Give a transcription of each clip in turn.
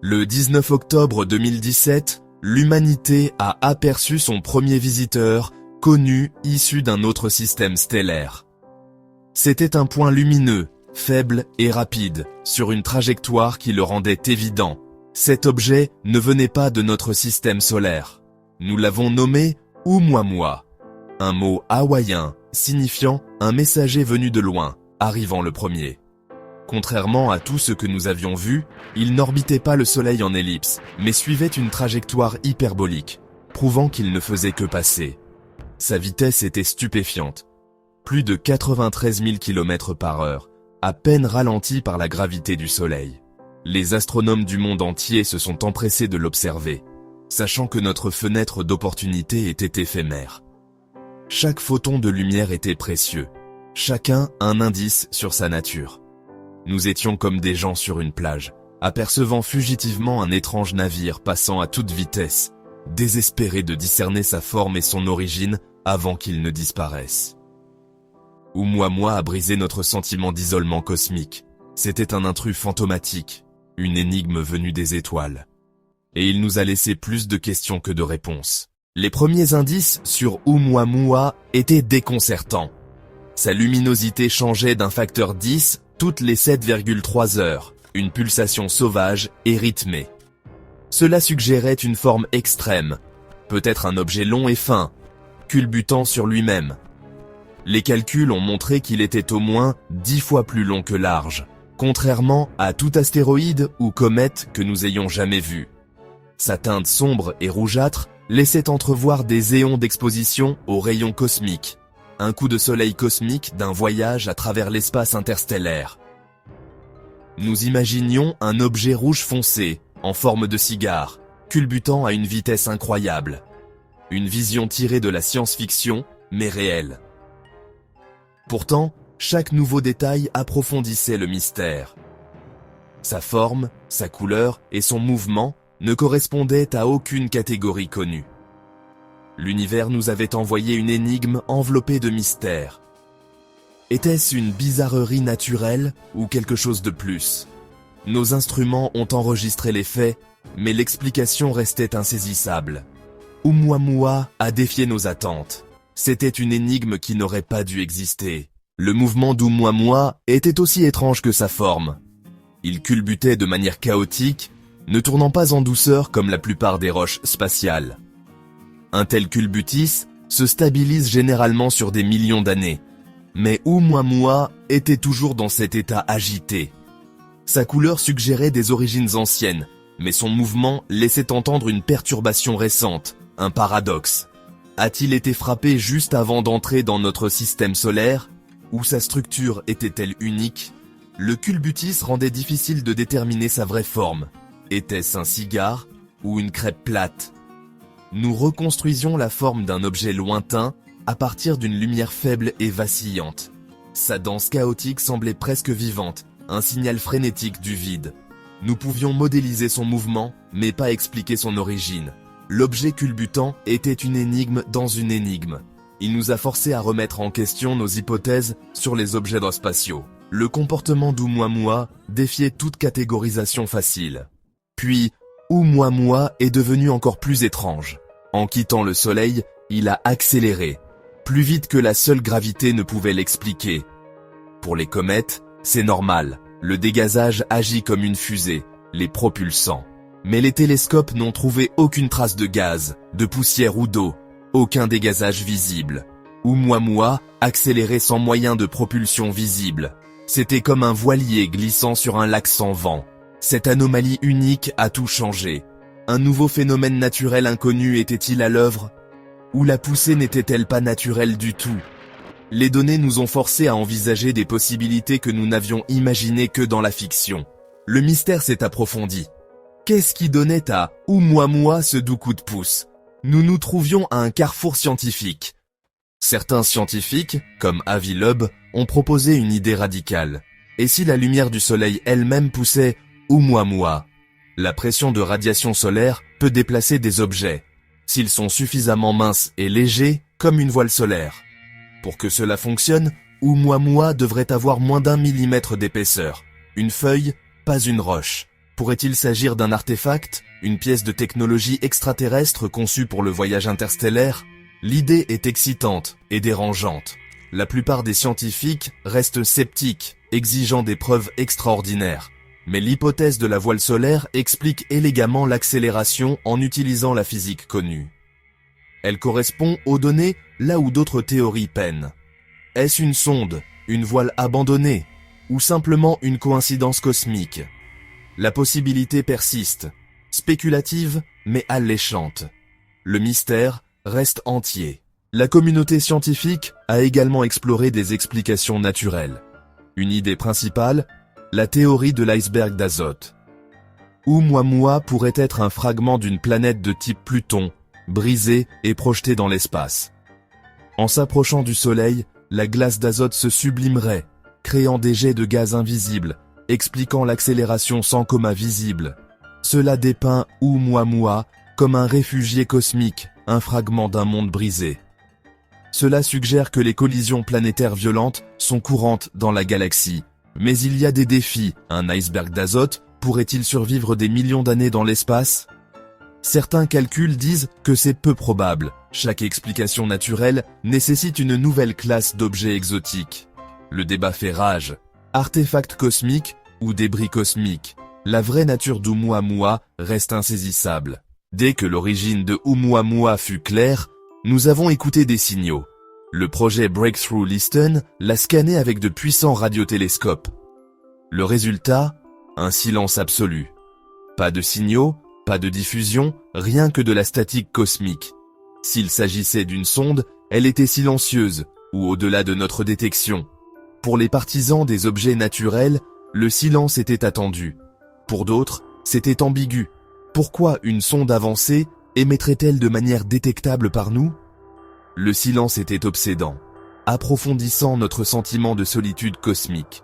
Le 19 octobre 2017, l'humanité a aperçu son premier visiteur, connu, issu d'un autre système stellaire. C'était un point lumineux, faible et rapide, sur une trajectoire qui le rendait évident. Cet objet ne venait pas de notre système solaire. Nous l'avons nommé Oumuamua, un mot hawaïen signifiant un messager venu de loin, arrivant le premier. Contrairement à tout ce que nous avions vu, il n'orbitait pas le Soleil en ellipse, mais suivait une trajectoire hyperbolique, prouvant qu'il ne faisait que passer. Sa vitesse était stupéfiante, plus de 93 000 km par heure, à peine ralentie par la gravité du Soleil. Les astronomes du monde entier se sont empressés de l'observer, sachant que notre fenêtre d'opportunité était éphémère. Chaque photon de lumière était précieux, chacun un indice sur sa nature. Nous étions comme des gens sur une plage, apercevant fugitivement un étrange navire passant à toute vitesse, désespérés de discerner sa forme et son origine avant qu'il ne disparaisse. Oumuamua a brisé notre sentiment d'isolement cosmique. C'était un intrus fantomatique, une énigme venue des étoiles. Et il nous a laissé plus de questions que de réponses. Les premiers indices sur Oumuamua étaient déconcertants. Sa luminosité changeait d'un facteur 10 toutes les 7,3 heures, une pulsation sauvage et rythmée. Cela suggérait une forme extrême, peut-être un objet long et fin, culbutant sur lui-même. Les calculs ont montré qu'il était au moins 10 fois plus long que large, contrairement à tout astéroïde ou comète que nous ayons jamais vu. Sa teinte sombre et rougeâtre laissait entrevoir des éons d'exposition aux rayons cosmiques, un coup de soleil cosmique d'un voyage à travers l'espace interstellaire. Nous imaginions un objet rouge foncé, en forme de cigare, culbutant à une vitesse incroyable. Une vision tirée de la science-fiction, mais réelle. Pourtant, chaque nouveau détail approfondissait le mystère. Sa forme, sa couleur et son mouvement ne correspondaient à aucune catégorie connue. L'univers nous avait envoyé une énigme enveloppée de mystère. Était-ce une bizarrerie naturelle ou quelque chose de plus? Nos instruments ont enregistré les faits, mais l'explication restait insaisissable. Oumuamua a défié nos attentes. C'était une énigme qui n'aurait pas dû exister. Le mouvement d'Oumuamua était aussi étrange que sa forme. Il culbutait de manière chaotique, ne tournant pas en douceur comme la plupart des roches spatiales. Un tel culbutis se stabilise généralement sur des millions d'années. Mais Oumuamua était toujours dans cet état agité. Sa couleur suggérait des origines anciennes, mais son mouvement laissait entendre une perturbation récente, un paradoxe. A-t-il été frappé juste avant d'entrer dans notre système solaire, ou sa structure était-elle unique? Le culbutis rendait difficile de déterminer sa vraie forme. Était-ce un cigare ou une crêpe plate? Nous reconstruisions la forme d'un objet lointain à partir d'une lumière faible et vacillante. Sa danse chaotique semblait presque vivante, un signal frénétique du vide. Nous pouvions modéliser son mouvement, mais pas expliquer son origine. L'objet culbutant était une énigme dans une énigme. Il nous a forcés à remettre en question nos hypothèses sur les objets spatiaux. Le comportement d'Oumuamua défiait toute catégorisation facile. Puis, Oumuamua est devenu encore plus étrange. En quittant le Soleil, il a accéléré, plus vite que la seule gravité ne pouvait l'expliquer. Pour les comètes, c'est normal, le dégazage agit comme une fusée, les propulsant. Mais les télescopes n'ont trouvé aucune trace de gaz, de poussière ou d'eau, aucun dégazage visible. Oumuamua accélérait sans moyen de propulsion visible. C'était comme un voilier glissant sur un lac sans vent. Cette anomalie unique a tout changé. Un nouveau phénomène naturel inconnu était-il à l'œuvre? Ou la poussée n'était-elle pas naturelle du tout? Les données nous ont forcés à envisager des possibilités que nous n'avions imaginées que dans la fiction. Le mystère s'est approfondi. Qu'est-ce qui donnait à Oumuamua ce doux coup de pouce? Nous nous trouvions à un carrefour scientifique. Certains scientifiques, comme Avi Loeb, ont proposé une idée radicale. Et si la lumière du soleil elle-même poussait Oumuamua? La pression de radiation solaire peut déplacer des objets, s'ils sont suffisamment minces et légers, comme une voile solaire. Pour que cela fonctionne, Oumuamua devrait avoir moins d'1 millimètre d'épaisseur. Une feuille, pas une roche. Pourrait-il s'agir d'un artefact, une pièce de technologie extraterrestre conçue pour le voyage interstellaire? L'idée est excitante et dérangeante. La plupart des scientifiques restent sceptiques, exigeant des preuves extraordinaires. Mais l'hypothèse de la voile solaire explique élégamment l'accélération en utilisant la physique connue. Elle correspond aux données là où d'autres théories peinent. Est-ce une sonde, une voile abandonnée, ou simplement une coïncidence cosmique? La possibilité persiste, spéculative mais alléchante. Le mystère reste entier. La communauté scientifique a également exploré des explications naturelles. Une idée principale, la théorie de l'iceberg d'azote. Oumuamua pourrait être un fragment d'une planète de type Pluton, brisé et projeté dans l'espace. En s'approchant du Soleil, la glace d'azote se sublimerait, créant des jets de gaz invisibles, expliquant l'accélération sans coma visible. Cela dépeint Oumuamua comme un réfugié cosmique, un fragment d'un monde brisé. Cela suggère que les collisions planétaires violentes sont courantes dans la galaxie. Mais il y a des défis. Un iceberg d'azote pourrait-il survivre des millions d'années dans l'espace? Certains calculs disent que c'est peu probable. Chaque explication naturelle nécessite une nouvelle classe d'objets exotiques. Le débat fait rage. Artefacts cosmiques ou débris cosmiques? La vraie nature d'Oumuamua reste insaisissable. Dès que l'origine de Oumuamua fut claire, nous avons écouté des signaux. Le projet Breakthrough Listen l'a scanné avec de puissants radiotélescopes. Le résultat? Un silence absolu. Pas de signaux, pas de diffusion, rien que de la statique cosmique. S'il s'agissait d'une sonde, elle était silencieuse, ou au-delà de notre détection. Pour les partisans des objets naturels, le silence était attendu. Pour d'autres, c'était ambigu. Pourquoi une sonde avancée émettrait-elle de manière détectable par nous? Le silence était obsédant, approfondissant notre sentiment de solitude cosmique.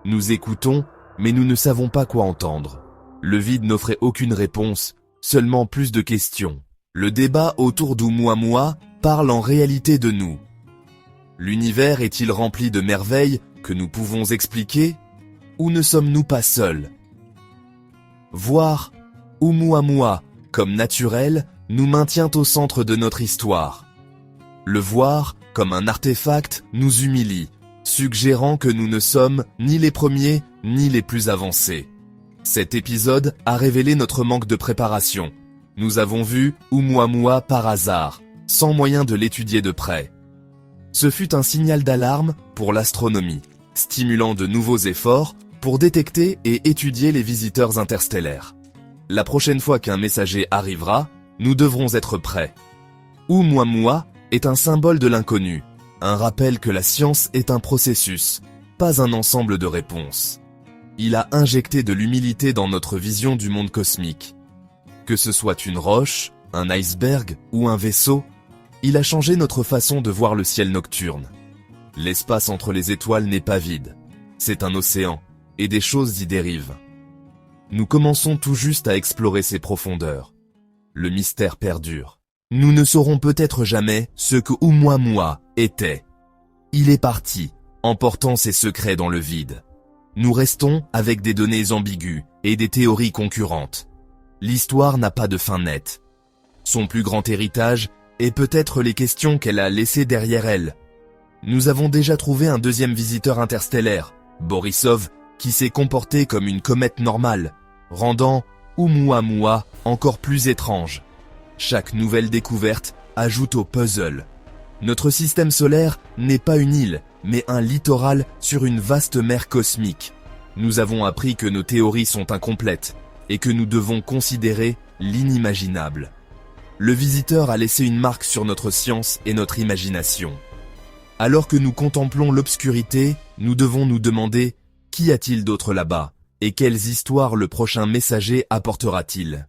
Nous écoutons, mais nous ne savons pas quoi entendre. Le vide n'offrait aucune réponse, seulement plus de questions. Le débat autour d'Oumuamua parle en réalité de nous. L'univers est-il rempli de merveilles que nous pouvons expliquer? Ou ne sommes-nous pas seuls? Voir Oumuamua comme naturel nous maintient au centre de notre histoire. Le voir comme un artefact nous humilie, suggérant que nous ne sommes ni les premiers ni les plus avancés. Cet épisode a révélé notre manque de préparation. Nous avons vu Oumuamua par hasard, sans moyen de l'étudier de près. Ce fut un signal d'alarme pour l'astronomie, stimulant de nouveaux efforts pour détecter et étudier les visiteurs interstellaires. La prochaine fois qu'un messager arrivera, nous devrons être prêts. Oumuamua est un symbole de l'inconnu, un rappel que la science est un processus, pas un ensemble de réponses. Il a injecté de l'humilité dans notre vision du monde cosmique. Que ce soit une roche, un iceberg ou un vaisseau, il a changé notre façon de voir le ciel nocturne. L'espace entre les étoiles n'est pas vide, c'est un océan, et des choses y dérivent. Nous commençons tout juste à explorer ses profondeurs. Le mystère perdure. Nous ne saurons peut-être jamais ce que Oumuamua était. Il est parti, emportant ses secrets dans le vide. Nous restons avec des données ambiguës et des théories concurrentes. L'histoire n'a pas de fin nette. Son plus grand héritage est peut-être les questions qu'elle a laissées derrière elle. Nous avons déjà trouvé un deuxième visiteur interstellaire, Borisov, qui s'est comporté comme une comète normale, rendant Oumuamua encore plus étrange. Chaque nouvelle découverte ajoute au puzzle. Notre système solaire n'est pas une île, mais un littoral sur une vaste mer cosmique. Nous avons appris que nos théories sont incomplètes et que nous devons considérer l'inimaginable. Le visiteur a laissé une marque sur notre science et notre imagination. Alors que nous contemplons l'obscurité, nous devons nous demander: qu'y a-t-il d'autre là-bas? Et quelles histoires le prochain messager apportera-t-il?